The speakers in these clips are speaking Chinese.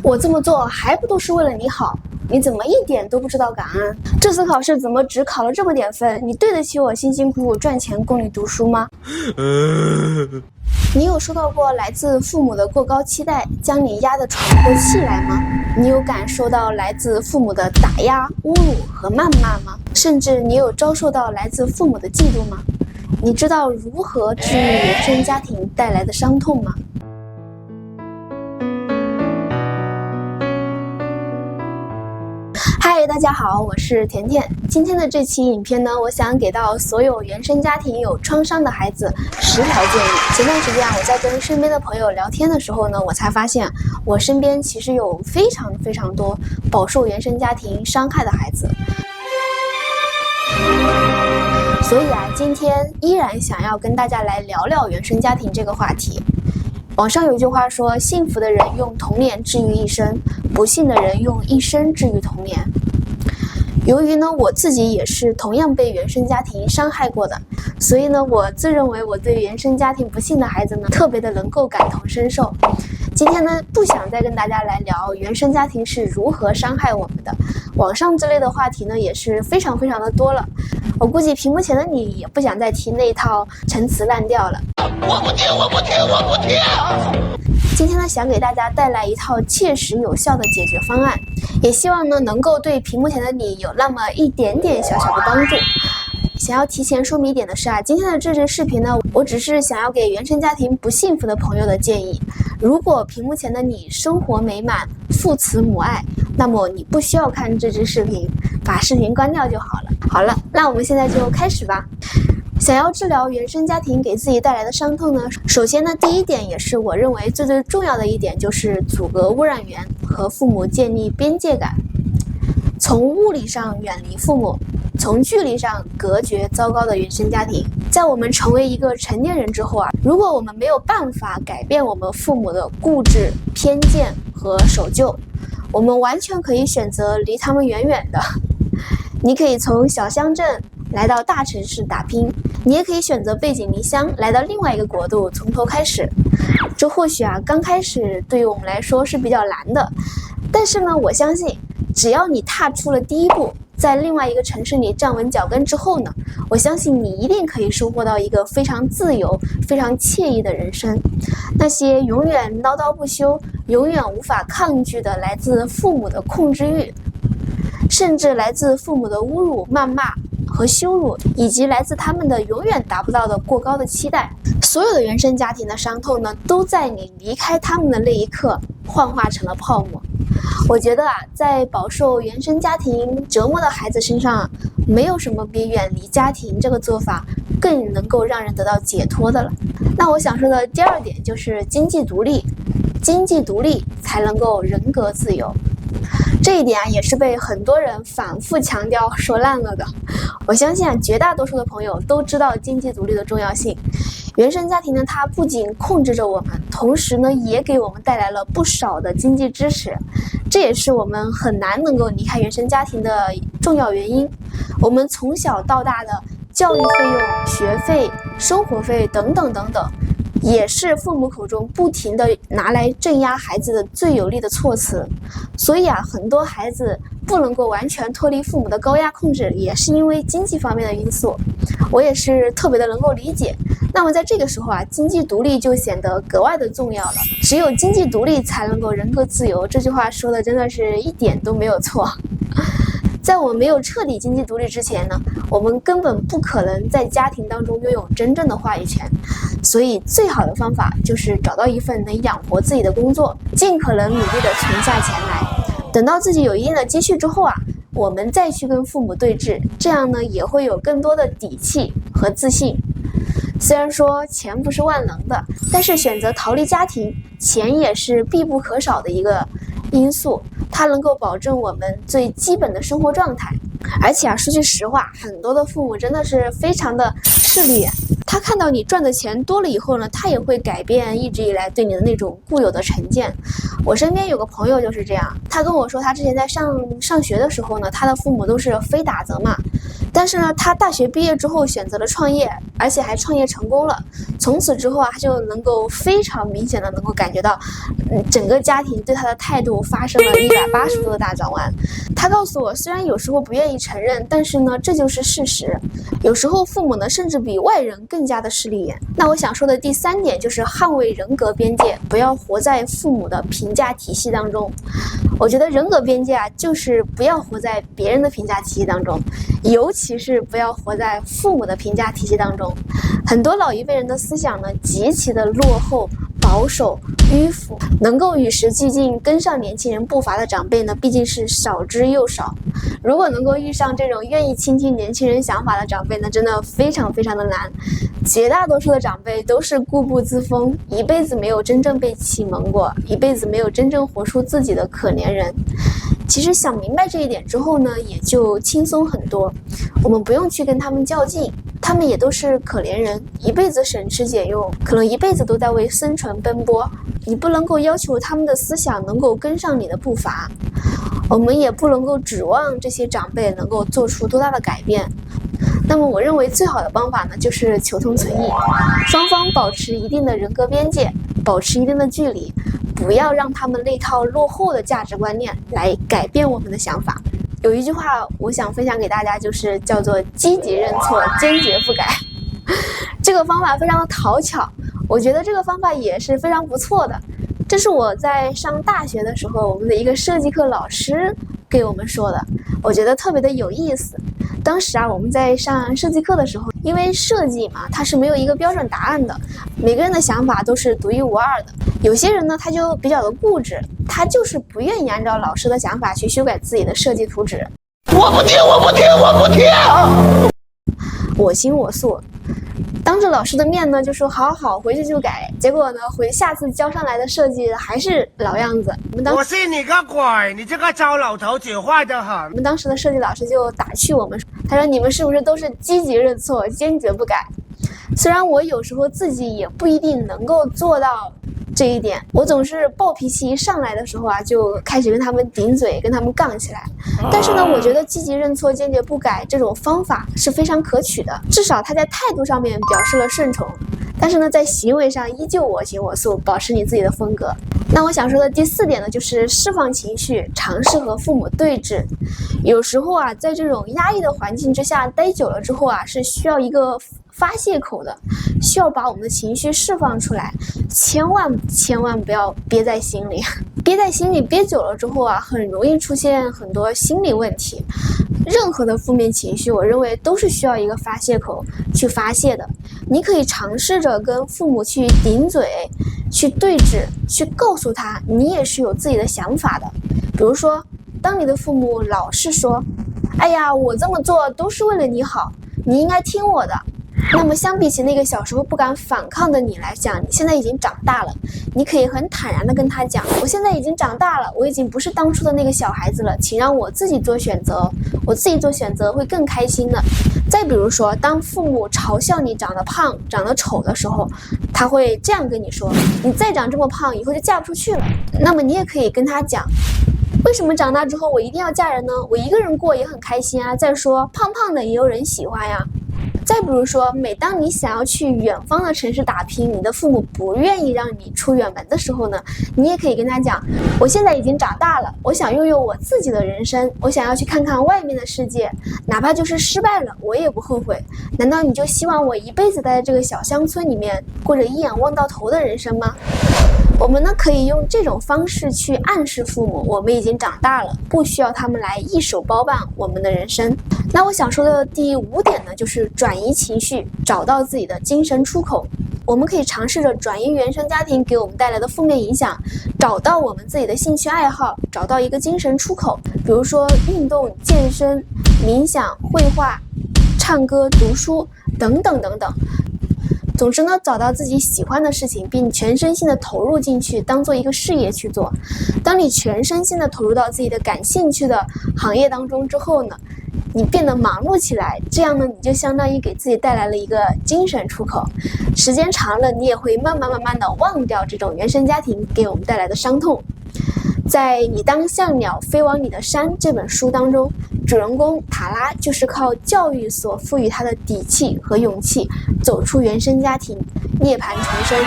我这么做还不都是为了你好？你怎么一点都不知道感恩？这次考试怎么只考了这么点分？你对得起我辛辛苦苦赚钱供你读书吗？你有收到过来自父母的过高期待将你压得喘不过气来吗？你有感受到来自父母的打压、侮辱和谩骂吗？甚至你有遭受到来自父母的嫉妒吗？你知道如何治愈原生家庭带来的伤痛吗？嗨，大家好，我是甜甜。今天的这期影片呢，我想给到所有原生家庭有创伤的孩子10条建议。前段时间我在跟身边的朋友聊天的时候呢，我才发现我身边其实有非常多饱受原生家庭伤害的孩子。所以今天依然想要跟大家来聊聊原生家庭这个话题。网上有一句话说，幸福的人用童年治愈一生，不幸的人用一生治愈童年。由于呢，我自己也是同样被原生家庭伤害过的，所以呢，我自认为我对原生家庭不幸的孩子呢，特别的能够感同身受。今天呢，不想再跟大家来聊原生家庭是如何伤害我们的，网上之类的话题呢，也是非常的多了。我估计屏幕前的你也不想再提那一套陈词滥调了。我不听！今天呢，想给大家带来一套切实有效的解决方案，也希望呢能够对屏幕前的你有那么一点点小的帮助。想要提前说明一点的是今天的这支视频呢，我只是想要给原生家庭不幸福的朋友的建议。如果屏幕前的你生活美满，父慈母爱，那么你不需要看这支视频，把视频关掉就好了。好了，那我们现在就开始吧。想要治疗原生家庭给自己带来的伤痛呢，首先呢，第一点也是我认为最重要的一点，就是阻隔污染源，和父母建立边界感。从物理上远离父母，从距离上隔绝糟糕的原生家庭。在我们成为一个成年人之后如果我们没有办法改变我们父母的固执、偏见和守旧，我们完全可以选择离他们远远的。你可以从小乡镇来到大城市打拼，你也可以选择背井离乡，来到另外一个国度从头开始。这或许刚开始对于我们来说是比较难的，但是呢，我相信只要你踏出了第一步，在另外一个城市里站稳脚跟之后呢，我相信你一定可以收获到一个非常自由、非常惬意的人生。那些永远唠叨不休、永远无法抗拒的来自父母的控制欲，甚至来自父母的侮辱、谩骂和羞辱，以及来自他们的永远达不到的过高的期待，所有的原生家庭的伤痛呢，都在你离开他们的那一刻幻化成了泡沫。我觉得在饱受原生家庭折磨的孩子身上，没有什么比远离家庭这个做法更能够让人得到解脱的了。那我想说的第二点就是经济独立，经济独立才能够人格自由。这一点也是被很多人反复强调说烂了的。我相信绝大多数的朋友都知道经济独立的重要性。原生家庭呢，它不仅控制着我们，同时呢，也给我们带来了不少的经济支持。这也是我们很难能够离开原生家庭的重要原因。我们从小到大的教育费用、学费、生活费等等，也是父母口中不停地拿来镇压孩子的最有力的措辞。所以很多孩子不能够完全脱离父母的高压控制，也是因为经济方面的因素。我也是特别的能够理解。那么在这个时候经济独立就显得格外的重要了。只有经济独立才能够人格自由，这句话说的真的是一点都没有错。在我们没有彻底经济独立之前呢，我们根本不可能在家庭当中拥有真正的话语权。所以最好的方法就是找到一份能养活自己的工作，尽可能努力的存下钱来。等到自己有一定的积蓄之后我们再去跟父母对峙，这样呢也会有更多的底气和自信。虽然说钱不是万能的，但是选择逃离家庭，钱也是必不可少的一个因素，它能够保证我们最基本的生活状态。而且说句实话，很多的父母真的是非常的势利眼，他看到你赚的钱多了以后呢，他也会改变一直以来对你的那种固有的成见。我身边有个朋友就是这样，他跟我说他之前在上学的时候呢，他的父母都是非打则骂，但是呢，他大学毕业之后选择了创业，而且还创业成功了。从此之后啊，他就能够非常明显的能够感觉到，整个家庭对他的态度发生了180度的大转弯。他告诉我，虽然有时候不愿意承认，但是呢，这就是事实。有时候父母呢，甚至比外人更加的势利眼。那我想说的第3点就是捍卫人格边界，不要活在父母的评价体系当中。我觉得人格边界啊，就是不要活在别人的评价体系当中，尤其是不要活在父母的评价体系当中。很多老一辈人的思想呢，极其的落后、保守、迂腐，能够与时俱进、跟上年轻人步伐的长辈呢，毕竟是少之又少。如果能够遇上这种愿意倾听年轻人想法的长辈呢，真的非常非常的难。绝大多数的长辈都是固步自封，一辈子没有真正被启蒙过，一辈子没有真正活出自己的可怜人。其实想明白这一点之后呢，也就轻松很多。我们不用去跟他们较劲，他们也都是可怜人，一辈子省吃俭用，可能一辈子都在为生存奔波。你不能够要求他们的思想能够跟上你的步伐，我们也不能够指望这些长辈能够做出多大的改变。那么我认为最好的方法呢，就是求同存异，双方保持一定的人格边界，保持一定的距离，不要让他们那套落后的价值观念来改变我们的想法。有一句话我想分享给大家，就是叫做积极认错，坚决不改。这个方法非常的讨巧，我觉得这个方法也是非常不错的。这是我在上大学的时候，我们的一个设计课老师给我们说的，我觉得特别的有意思。当时啊，我们在上设计课的时候，因为设计嘛，它是没有一个标准答案的，每个人的想法都是独一无二的。有些人呢，他就比较的固执，他就是不愿意按照老师的想法去修改自己的设计图纸。我不听，我不听，我不听！我行我素，当着老师的面呢，就说好好回去就改。结果呢，下次交上来的设计还是老样子。我信你个鬼！你这个糟老头子坏得很。我们当时的设计老师就打趣我们，他说你们是不是都是积极认错，坚决不改？虽然我有时候自己也不一定能够做到这一点，我总是暴脾气一上来的时候啊，就开始跟他们顶嘴，跟他们杠起来。但是呢，我觉得积极认错坚决不改这种方法是非常可取的，至少他在态度上面表示了顺从，但是呢，在行为上依旧我行我素，保持你自己的风格。那我想说的第4点呢，就是释放情绪，尝试和父母对峙。有时候啊，在这种压抑的环境之下待久了之后啊，是需要一个发泄口的，需要把我们的情绪释放出来，千万不要憋在心里。憋在心里憋久了之后啊，很容易出现很多心理问题。任何的负面情绪，我认为都是需要一个发泄口去发泄的。你可以尝试着跟父母去顶嘴，去对峙，去告诉他你也是有自己的想法的。比如说，当你的父母老是说，哎呀，我这么做都是为了你好，你应该听我的。那么相比起那个小时候不敢反抗的你来讲，你现在已经长大了，你可以很坦然的跟他讲，我现在已经长大了，我已经不是当初的那个小孩子了，请让我自己做选择，我自己做选择会更开心的。再比如说，当父母嘲笑你长得胖长得丑的时候，他会这样跟你说，你再长这么胖以后就嫁不出去了。那么你也可以跟他讲，为什么长大之后我一定要嫁人呢？我一个人过也很开心啊，再说胖胖的也有人喜欢呀。再比如说，每当你想要去远方的城市打拼，你的父母不愿意让你出远门的时候呢，你也可以跟他讲，我现在已经长大了，我想拥有我自己的人生，我想要去看看外面的世界，哪怕就是失败了我也不后悔。难道你就希望我一辈子待在这个小乡村里面，过着一眼望到头的人生吗？我们呢，可以用这种方式去暗示父母，我们已经长大了，不需要他们来一手包办我们的人生。那我想说的第5点呢，就是转移情绪，找到自己的精神出口。我们可以尝试着转移原生家庭给我们带来的负面影响，找到我们自己的兴趣爱好，找到一个精神出口，比如说运动、健身、冥想、绘画、唱歌、读书等等等等。总之呢，找到自己喜欢的事情，并全身心的投入进去，当做一个事业去做。当你全身心的投入到自己的感兴趣的行业当中之后呢，你变得忙碌起来，这样呢，你就相当于给自己带来了一个精神出口。时间长了，你也会慢慢的忘掉这种原生家庭给我们带来的伤痛。在《你当像鸟飞往你的山》这本书当中，主人公塔拉就是靠教育所赋予他的底气和勇气，走出原生家庭，涅槃重生。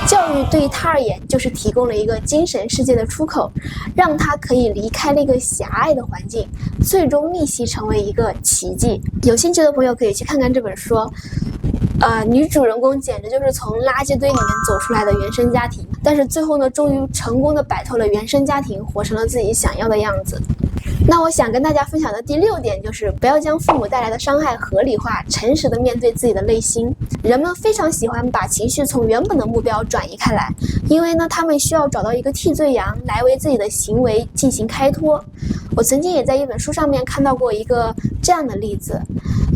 教育对他而言就是提供了一个精神世界的出口，让他可以离开那个狭隘的环境，最终逆袭成为一个奇迹。有兴趣的朋友可以去看看这本书。女主人公简直就是从垃圾堆里面走出来的原生家庭，但是最后呢，终于成功的摆脱了原生家庭，活成了自己想要的样子。那我想跟大家分享的第6点就是不要将父母带来的伤害合理化，诚实的面对自己的内心。人们非常喜欢把情绪从原本的目标转移开来，因为呢，他们需要找到一个替罪羊来为自己的行为进行开脱。我曾经也在一本书上面看到过一个这样的例子，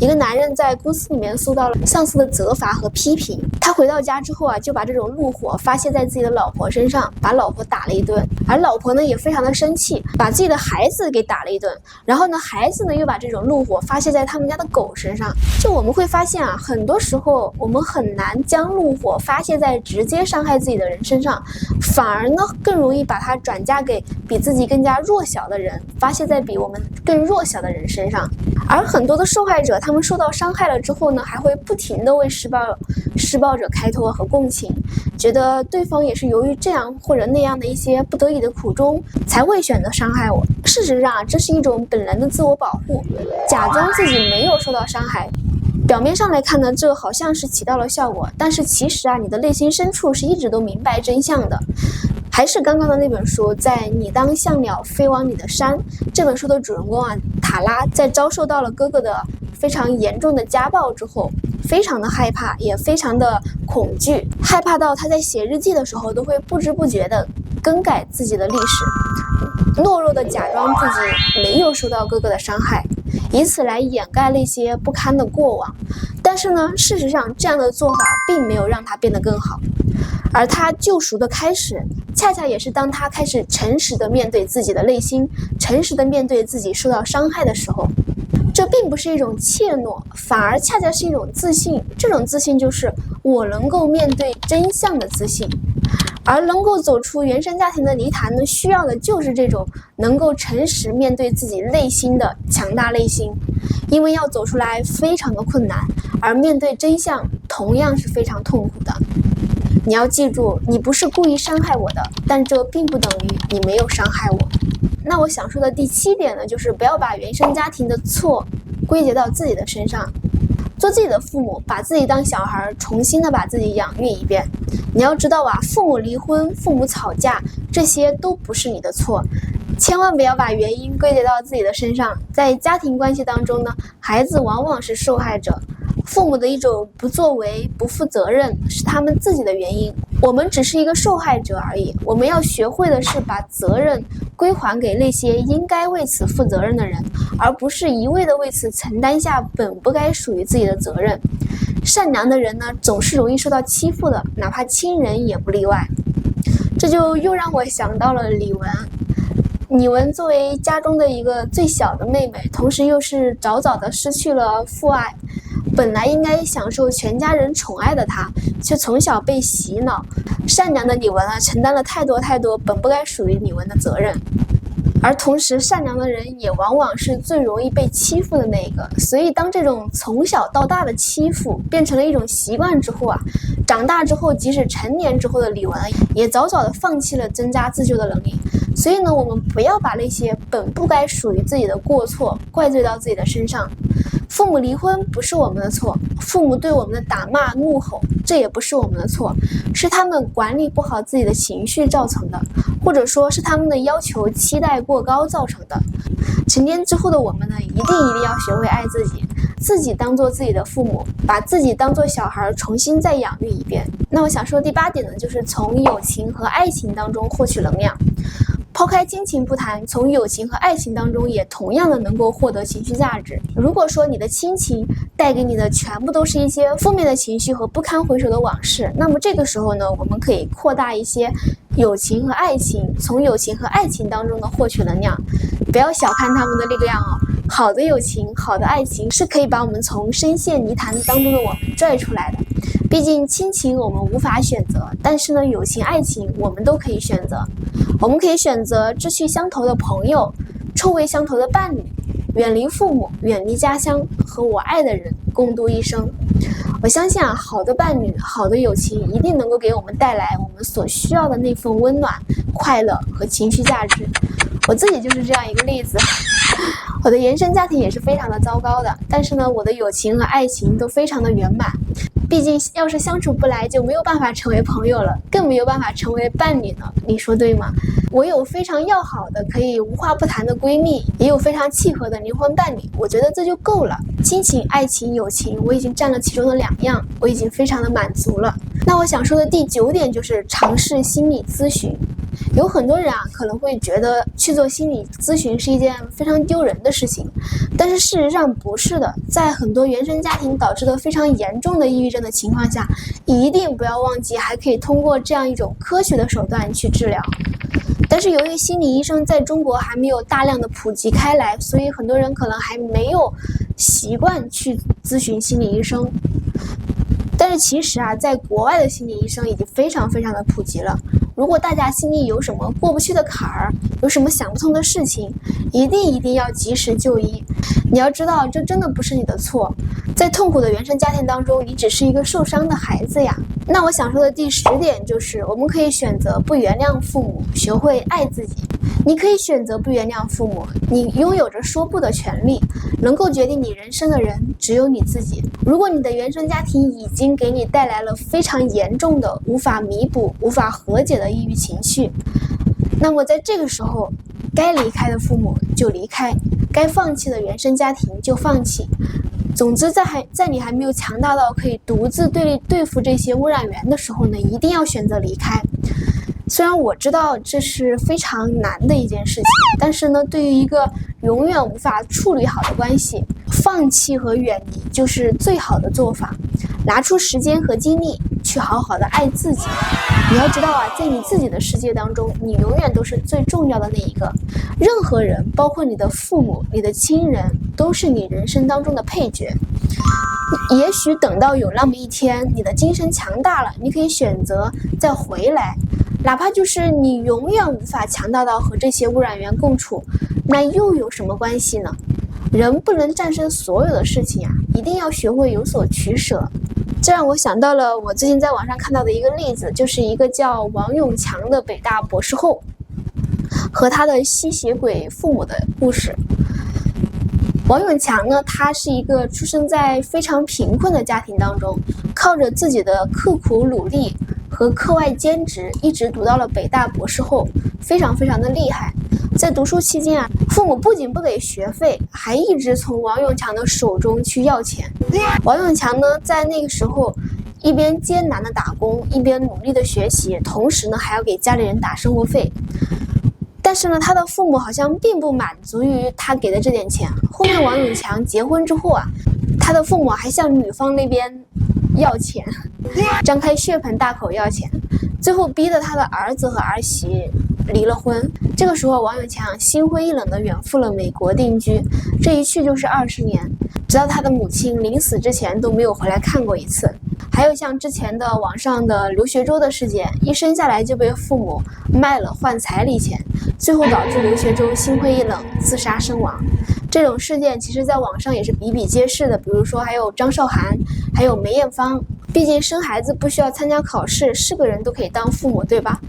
一个男人在公司里面受到了上司的责罚和批评，他回到家之后就把这种怒火发泄在自己的老婆身上，把老婆打了一顿，而老婆呢也非常的生气，把自己的孩子给打了一顿，然后呢孩子呢又把这种怒火发泄在他们家的狗身上。就我们会发现很多时候我们很难将怒火发泄在直接伤害自己的人身上，反而呢更容易把它转嫁给比自己更加弱小的人，发泄在比我们更弱小的人身上。而很多的受害者，他们受到伤害了之后呢，还会不停地为施暴者开脱和共情，觉得对方也是由于这样或者那样的一些不得已的苦衷才会选择伤害我。事实上这是一种本能的自我保护，假装自己没有受到伤害。表面上来看呢，这好像是起到了效果，但是其实你的内心深处是一直都明白真相的。还是刚刚的那本书，在你当像鸟飞往你的山，这本书的主人公塔拉在遭受到了哥哥的非常严重的家暴之后，非常的害怕，也非常的恐惧，害怕到他在写日记的时候都会不知不觉的更改自己的历史，懦弱的假装自己没有受到哥哥的伤害，以此来掩盖那些不堪的过往。但是呢，事实上这样的做法并没有让他变得更好，而他救赎的开始，恰恰也是当他开始诚实的面对自己的内心，诚实的面对自己受到伤害的时候。这并不是一种怯懦，反而恰恰是一种自信。这种自信就是我能够面对真相的自信。而能够走出原生家庭的泥潭呢，需要的就是这种能够诚实面对自己内心的强大内心。因为要走出来非常的困难，而面对真相同样是非常痛苦的。你要记住，你不是故意伤害我的，但这并不等于你没有伤害我。那我想说的第7点呢，就是不要把原生家庭的错归结到自己的身上。做自己的父母，把自己当小孩，重新的把自己养育一遍。你要知道父母离婚、父母吵架，这些都不是你的错，千万不要把原因归结到自己的身上。在家庭关系当中呢，孩子往往是受害者，父母的一种不作为、不负责任是他们自己的原因，我们只是一个受害者而已。我们要学会的是把责任归还给那些应该为此负责任的人，而不是一味的为此承担下本不该属于自己的责任。善良的人呢，总是容易受到欺负的，哪怕亲人也不例外。这就又让我想到了李玟。李玟作为家中的一个最小的妹妹，同时又是早早的失去了父爱，本来应该享受全家人宠爱的她，却从小被洗脑。善良的李玟承担了太多本不该属于李玟的责任。而同时善良的人也往往是最容易被欺负的那一个。所以当这种从小到大的欺负变成了一种习惯之后长大之后，即使成年之后的李玟也早早的放弃了挣扎自救的能力。所以呢，我们不要把那些本不该属于自己的过错怪罪到自己的身上。父母离婚不是我们的错，父母对我们的打骂怒吼，这也不是我们的错，是他们管理不好自己的情绪造成的，或者说是他们的要求期待过高造成的。成年之后的我们呢，一定要学会爱自己，自己当做自己的父母，把自己当做小孩重新再养育一遍。那我想说第8点呢，就是从友情和爱情当中获取能量。抛开亲情不谈，从友情和爱情当中也同样的能够获得情绪价值。如果说你的亲情带给你的全部都是一些负面的情绪和不堪回首的往事，那么这个时候呢，我们可以扩大一些友情和爱情，从友情和爱情当中的获取能量。不要小看他们的力量好的友情、好的爱情是可以把我们从深陷泥潭当中的我们拽出来的。毕竟亲情我们无法选择，但是呢，友情、爱情我们都可以选择。我们可以选择志趣相投的朋友，臭味相投的伴侣，远离父母，远离家乡，和我爱的人共度一生。我相信好的伴侣，好的友情一定能够给我们带来我们所需要的那份温暖、快乐和情绪价值。我自己就是这样一个例子。我的原生家庭也是非常的糟糕的，但是呢，我的友情和爱情都非常的圆满。毕竟要是相处不来，就没有办法成为朋友了，更没有办法成为伴侣呢，你说对吗？我有非常要好的可以无话不谈的闺蜜，也有非常契合的灵魂伴侣，我觉得这就够了。亲情、爱情、友情，我已经占了其中的2样，我已经非常的满足了。那我想说的第9点就是尝试心理咨询。有很多人可能会觉得去做心理咨询是一件非常丢人的事情，但是事实上不是的。在很多原生家庭导致的非常严重的抑郁症的情况下，一定不要忘记还可以通过这样一种科学的手段去治疗。但是由于心理医生在中国还没有大量的普及开来，所以很多人可能还没有习惯去咨询心理医生。但是其实在国外的心理医生已经非常非常的普及了。如果大家心里有什么过不去的坎儿，有什么想不通的事情，一定要及时就医。你要知道，这真的不是你的错。在痛苦的原生家庭当中，你只是一个受伤的孩子呀。那我想说的第10点就是，我们可以选择不原谅父母，学会爱自己。你可以选择不原谅父母，你拥有着说不的权利，能够决定你人生的人只有你自己。如果你的原生家庭已经给你带来了非常严重的无法弥补、无法和解的抑郁情绪，那么在这个时候，该离开的父母就离开，该放弃的原生家庭就放弃。总之在你还没有强大到可以独自对付这些污染源的时候呢，一定要选择离开。虽然我知道这是非常难的一件事情，但是呢，对于一个永远无法处理好的关系，放弃和远离就是最好的做法。拿出时间和精力去好好的爱自己。你要知道在你自己的世界当中，你永远都是最重要的那一个。任何人，包括你的父母、你的亲人，都是你人生当中的配角。也许等到有那么一天，你的精神强大了，你可以选择再回来。哪怕就是你永远无法强大到和这些污染源共处，那又有什么关系呢？人不能战胜所有的事情一定要学会有所取舍。这让我想到了我最近在网上看到的一个例子，就是一个叫王永强的北大博士后和他的吸血鬼父母的故事。王永强呢，他是一个出生在非常贫困的家庭当中，靠着自己的刻苦努力和课外兼职，一直读到了北大博士后，非常非常的厉害。在读书期间父母不仅不给学费，还一直从王永强的手中去要钱。王永强呢，在那个时候一边艰难的打工，一边努力的学习，同时呢还要给家里人打生活费。但是呢，他的父母好像并不满足于他给的这点钱。后面王永强结婚之后他的父母还向女方那边要钱，张开血盆大口要钱，最后逼得他的儿子和儿媳离了婚。这个时候王永强心灰意冷地远赴了美国定居，这一去就是20年，直到他的母亲临死之前都没有回来看过一次。还有像之前的网上的刘学周的事件，一生下来就被父母卖了换彩礼钱，最后导致刘学周心灰意冷自杀身亡。这种事件其实在网上也是比比皆是的，比如说还有张韶涵，还有梅艳芳。毕竟生孩子不需要参加考试，是个人都可以当父母，对吧？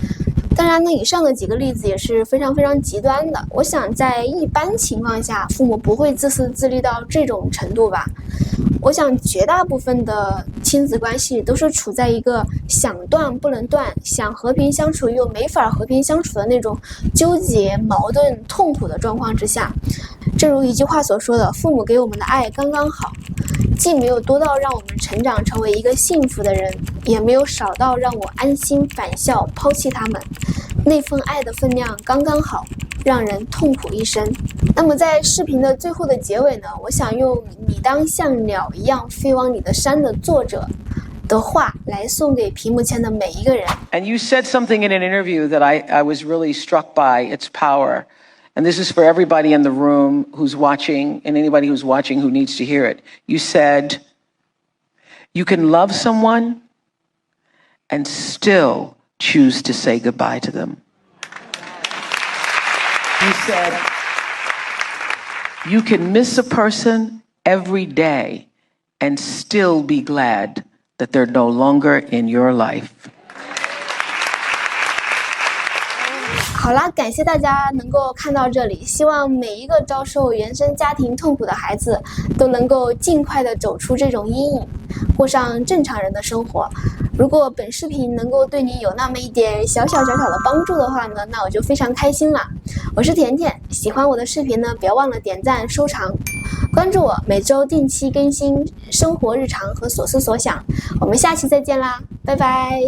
当然呢，以上的几个例子也是非常非常极端的。我想在一般情况下，父母不会自私自利到这种程度吧。我想绝大部分的亲子关系都是处在一个想断不能断，想和平相处又没法和平相处的那种纠结、矛盾、痛苦的状况之下。正如一句话所说的，父母给我们的爱刚刚好，既没有多到让我们成长成为一个幸福的人，也没有少到让我安心返校抛弃他们。那份爱的分量刚刚好，让人痛苦一生。那么在视频的最后的结尾呢，我想用你当像鸟一样飞往你的山的作者的话来送给屏幕前的每一个人。 And you said something in an interview that I was really struck by, its power. And this is for everybody in the room who's watching and anybody who's watching who needs to hear it. You said, you can love someone and still choose to say goodbye to them. You said, You can miss a person every day and still be glad that they're no longer in your life. 好啦，感谢大家能够看到这里，希望每一个遭受原生家庭痛苦的孩子都能够尽快的走出这种阴影，过上正常人的生活。如果本视频能够对你有那么一点小小的帮助的话呢，那我就非常开心了。我是甜甜，喜欢我的视频呢，不要忘了点赞、收藏、关注我，每周定期更新生活日常和所思所想。我们下期再见啦，拜拜。